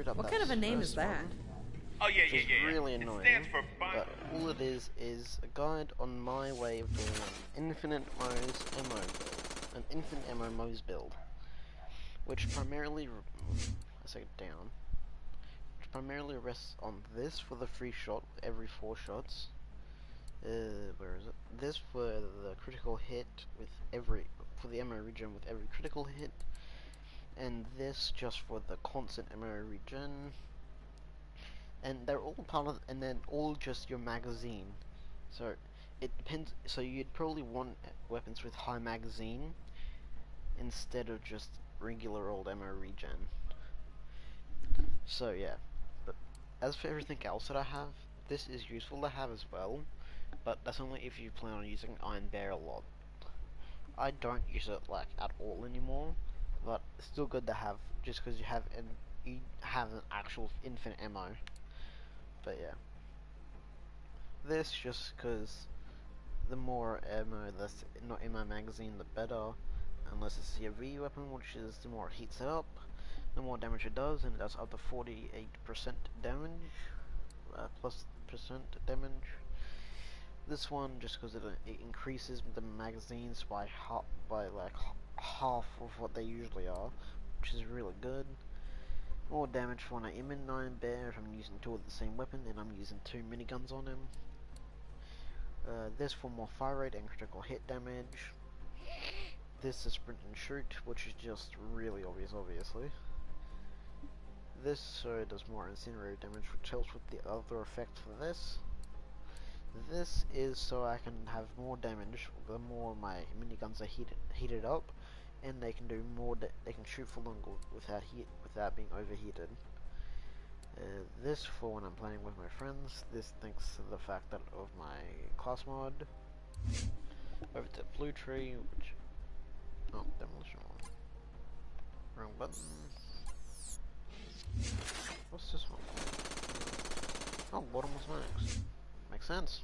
screwed up What that kind of a name is first that? one, Oh yeah, which yeah, is yeah. really It annoying. stands for But all it is a guide on my way of doing an infinite moze ammo build, an infinite ammo moze build, which primarily, I say down, which primarily rests on this for the free shot every 4 shots. Where is it? This for the critical hit with every, for the ammo regen with every critical hit, and this just for the constant ammo regen. And they're all part of, and then all just your magazine. So it depends. So you'd probably want weapons with high magazine instead of just regular old ammo regen. So yeah, but as for everything else that I have, this is useful to have as well, but that's only if you plan on using Iron Bear a lot. I don't use it like at all anymore, but it's still good to have just because you have an actual infinite ammo. But yeah, this just because the more ammo that's not in my magazine, the better. Unless it's a COV weapon, which is the more it heats it up, the more damage it does, and it does up to 48% damage, plus percent damage. This one, just because it increases the magazines by like half of what they usually are, which is really good. More damage when I am in Iron Bear if I'm using 2 of the same weapon and I'm using 2 miniguns on him. This for more fire rate and critical hit damage. This is sprint and shoot, which is just really obvious, obviously. This so it does more incendiary damage, which helps with the other effect for this. This is so I can have more damage the more my miniguns are heated up, and they can do more. They can shoot for longer without being overheated. This for when I'm playing with my friends. This thanks to the fact that of my class mod. Over to blue tree, which demolition one. Wrong button. What's this one? Oh, bottomless max. Makes sense.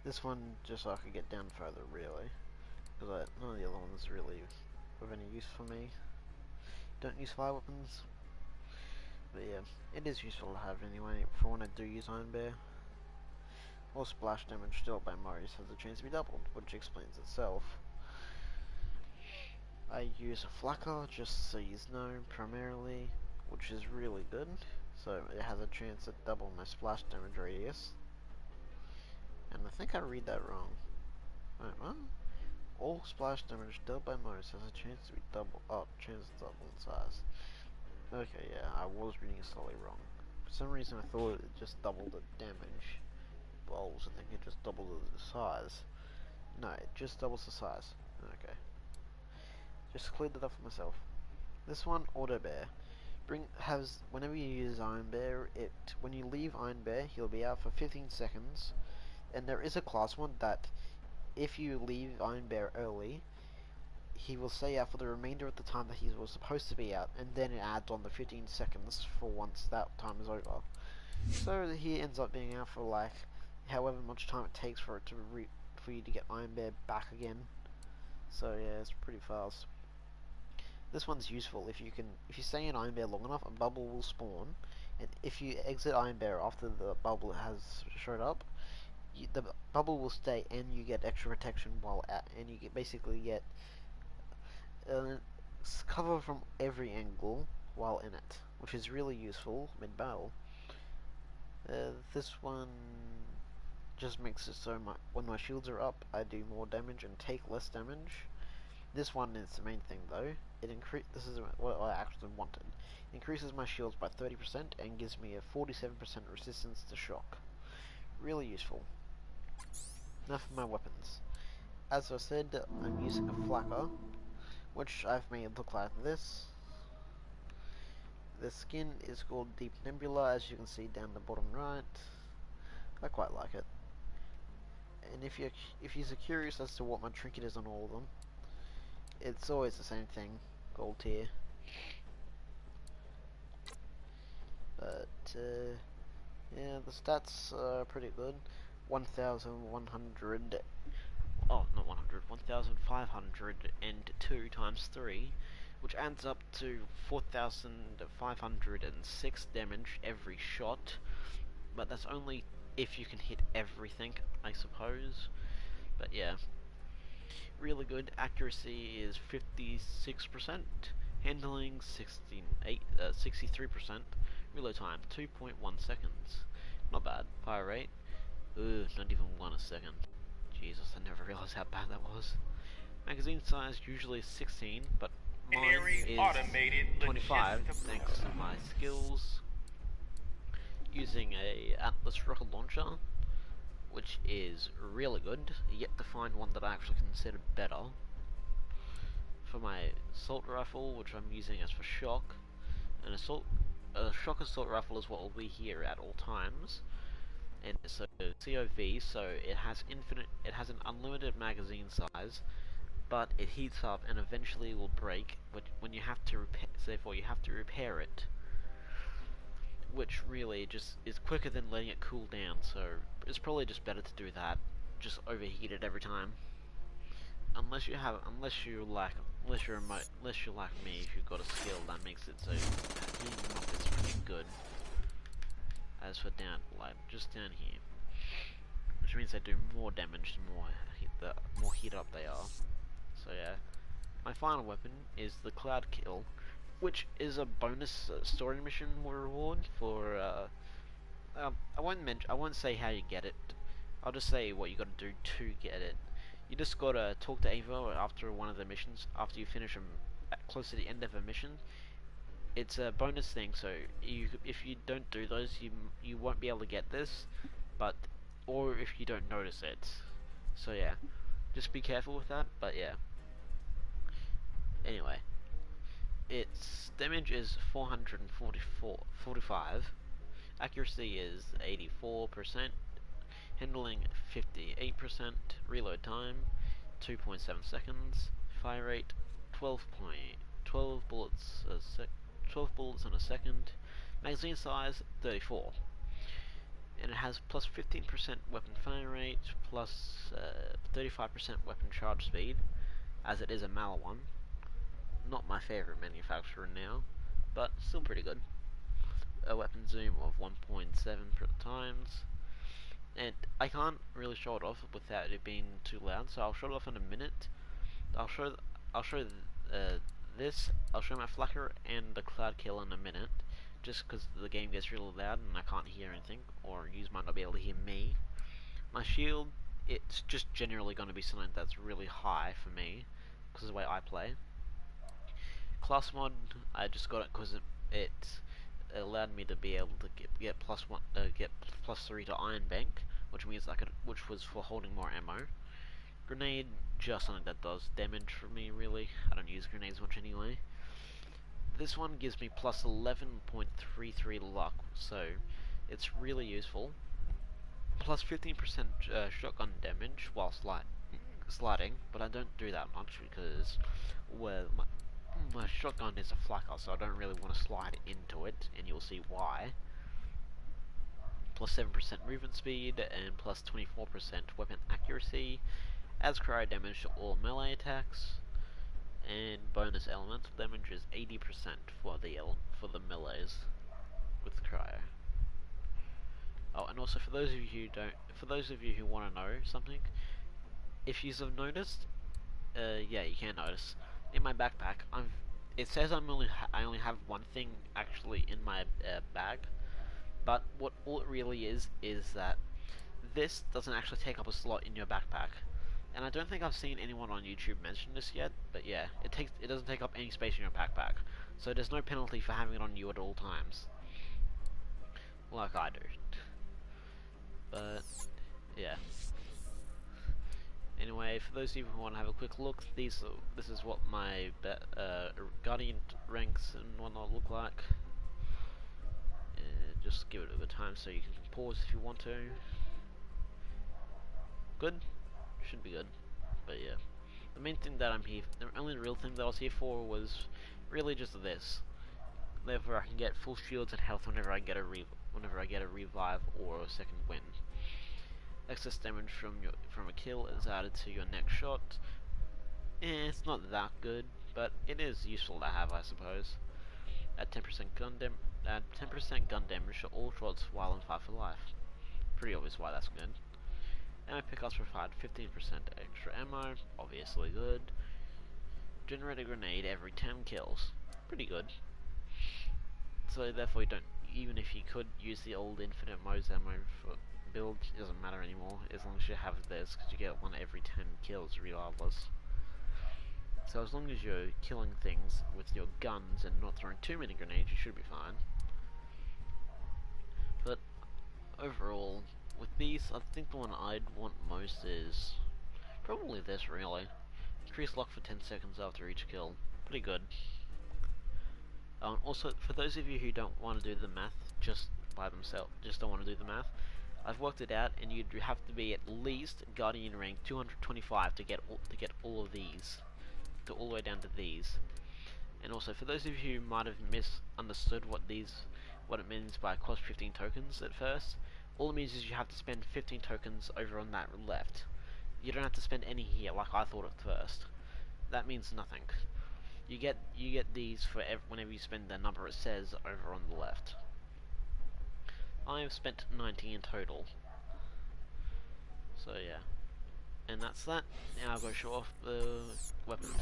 This one just so I could get down further, really, because none of the other ones really of any use for me. Don't use fire weapons, but yeah, it is useful to have anyway for when I do use Iron Bear. Or splash damage dealt by moze has a chance to be doubled, which explains itself. I use a flacker, just so you know, primarily, which is really good. So it has a chance to double my splash damage radius. And I think I read that wrong. Wait, what? All splash damage dealt by moze has a chance to be double in size. Okay, yeah, I was reading it slightly wrong. For some reason I thought it just doubled the damage. Well, I was thinking it just doubled the size. No, it just doubles the size. Okay. Just cleared that up for myself. This one, Auto Bear. Whenever you use Iron Bear, when you leave Iron Bear, he'll be out for 15 seconds. And there is a class one that, if you leave Iron Bear early, he will stay out for the remainder of the time that he was supposed to be out, and then it adds on the 15 seconds for once that time is over. So he ends up being out for like however much time it takes for you to get Iron Bear back again. So yeah, it's pretty fast. This one's useful if you stay in Iron Bear long enough, a bubble will spawn, and if you exit Iron Bear after the bubble has showed up, the bubble will stay, and you get extra protection while at, and you basically get cover from every angle while in it, which is really useful mid-battle. This one just makes it so when my shields are up, I do more damage and take less damage. This one is the main thing though. This is what I actually wanted. It increases my shields by 30% and gives me a 47% resistance to shock. Really useful. Now for my weapons. As I said, I'm using a flacker, which I've made look like this. The skin is called Deep Nebula, as you can see down the bottom right. I quite like it. And if you're curious as to what my trinket is on all of them, it's always the same thing, gold tier. But yeah, the stats are pretty good. 1,100. Oh, not 100. 1,502 times 3 which adds up to 4,506 damage every shot, but that's only if you can hit everything, I suppose. But yeah, really good. Accuracy is 56%, handling 63%, reload time 2.1 seconds. Not bad. Fire rate, not even 1 a second. Jesus, I never realized how bad that was. Magazine size usually 16, but mine is 25 thanks to my skills using a Atlas rocket launcher, which is really good. Yet to find one that I actually consider better. For my assault rifle, which I'm using as for shock, a shock assault rifle is what will be here at all times, and it's a COV, so it has an unlimited magazine size, but it heats up and eventually will break when you have to repair. So therefore, you have to repair it, which really just is quicker than letting it cool down. So it's probably just better to do that. Just overheat it every time. Unless you're like me, if you've got a skill that makes it so heating up is pretty good. As for just down here, which means they do more damage the more heat up they are. So yeah, my final weapon is the Cloud Kill, which is a bonus story mission reward for. I won't say how you get it. I'll just say what you got to do to get it. You just gotta talk to Ava after one of the missions. After you finish them, close to the end of a mission, it's a bonus thing. So if you don't do those, you won't be able to get this, or if you don't notice it. So yeah, just be careful with that. But yeah. Anyway, its damage is 445, accuracy is 84%, handling 58%, reload time 2.7 seconds, fire rate 12 bullets in a second, magazine size 34, and it has plus 15% weapon fire rate, plus 35% weapon charge speed, as it is a Mala one. Not my favourite manufacturer now, but still pretty good. A weapon zoom of 1.7 times, and I can't really show it off without it being too loud, so I'll show it off in a minute. I'll show this. I'll show my flacker and the Cloud Kill in a minute, just because the game gets really loud and I can't hear anything, or you might not be able to hear me. My shield, it's just generally going to be something that's really high for me, because of the way I play. Class mod, I just got it because it allowed me to be able to get plus 3 to Iron Bank, which was for holding more ammo. Grenade, just something that does damage for me, really. I don't use grenades much anyway. This one gives me plus 11.33 luck, so it's really useful. Plus 15% shotgun damage while sliding, but I don't do that much because, well, my shotgun is a flacker, so I don't really want to slide into it, and you'll see why. Plus 7% movement speed, and plus 24% weapon accuracy, adds cryo damage to all melee attacks, and bonus elemental damage is 80% for the melees with cryo. Oh, and also for those of you who want to know something, if you have noticed, yeah, you can notice. In my backpack, it says I only have one thing actually in my bag, but what all it really is that this doesn't actually take up a slot in your backpack. And I don't think I've seen anyone on YouTube mention this yet, but yeah, it doesn't take up any space in your backpack, so there's no penalty for having it on you at all times, like I do. But yeah. Anyway, for those of you who want to have a quick look, this is what my Guardian ranks and whatnot look like. Just give it a bit of time so you can pause if you want to. Good? Should be good. But yeah. The main thing that the only real thing that I was here for was really just this. Therefore I can get full shields and health whenever I get a revive or a second win. Excess damage from a kill is added to your next shot. It's not that good, but it is useful to have, I suppose. At 10% gun damage to all shots while on fire for life. Pretty obvious why that's good. Ammo pickups provide 15% extra ammo, obviously good. Generate a grenade every 10 kills, pretty good. So therefore you don't, even if you could use the old infinite moze ammo for build, it doesn't matter anymore, as long as you have this, because you get one every 10 kills regardless. So as long as you're killing things with your guns and not throwing too many grenades, you should be fine. But overall, with these, I think the one I'd want most is probably this, really. Increase lock for 10 seconds after each kill. Pretty good. Also, for those of you who don't want to do the math just by themselves, just don't want to do the math, I've worked it out, and you'd have to be at least Guardian rank 225 to get all of these, to all the way down to these. And also, for those of you who might have misunderstood what it means by cost 15 tokens at first, all it means is you have to spend 15 tokens over on that left. You don't have to spend any here, like I thought at first. That means nothing. You get these for whenever you spend the number it says over on the left. I have spent 90 in total. So yeah. And that's that. Now I'll go show off the weapons.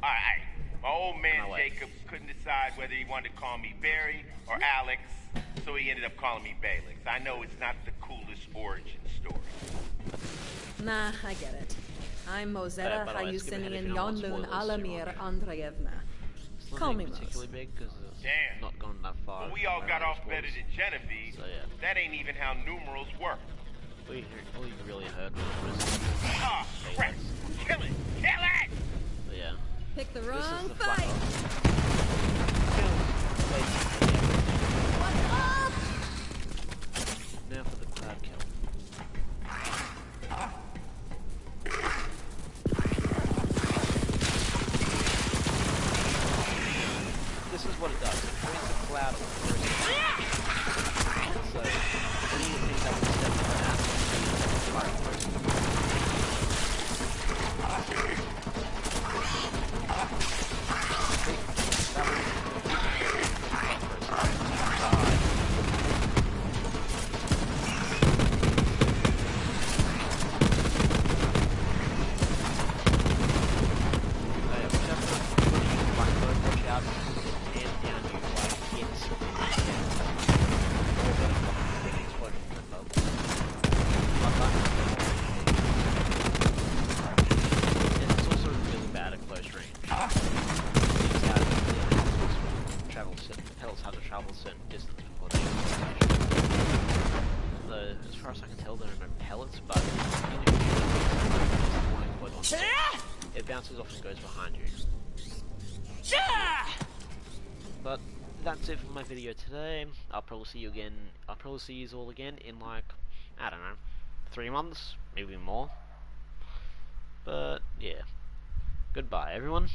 Alright, my old man Jacob couldn't decide whether he wanted to call me Barry or Alex, so he ended up calling me Balix. I know it's not the coolest origin story. Nah, I get it. I'm Mozetta Hayusinian Yonlun Alamir Andreevna. Call me Moze. Big because it's Damn. not gone that far. Well, we all got off better than Genevieve. So yeah. That ain't even how numerals work. All you really heard was Ah, crap! Kill it! Kill it! so yeah. Pick the This wrong is the fight! What's up? Now for the cloud kill. This is what it does. It creates a cloud of so anything that will step on that is like travel a certain distance before they so, as far as I can tell, there are no pellets, but it bounces off and goes behind you. But that's it for my video today. I'll probably see you all again in like, I don't know, 3 months, maybe more. But yeah, goodbye everyone.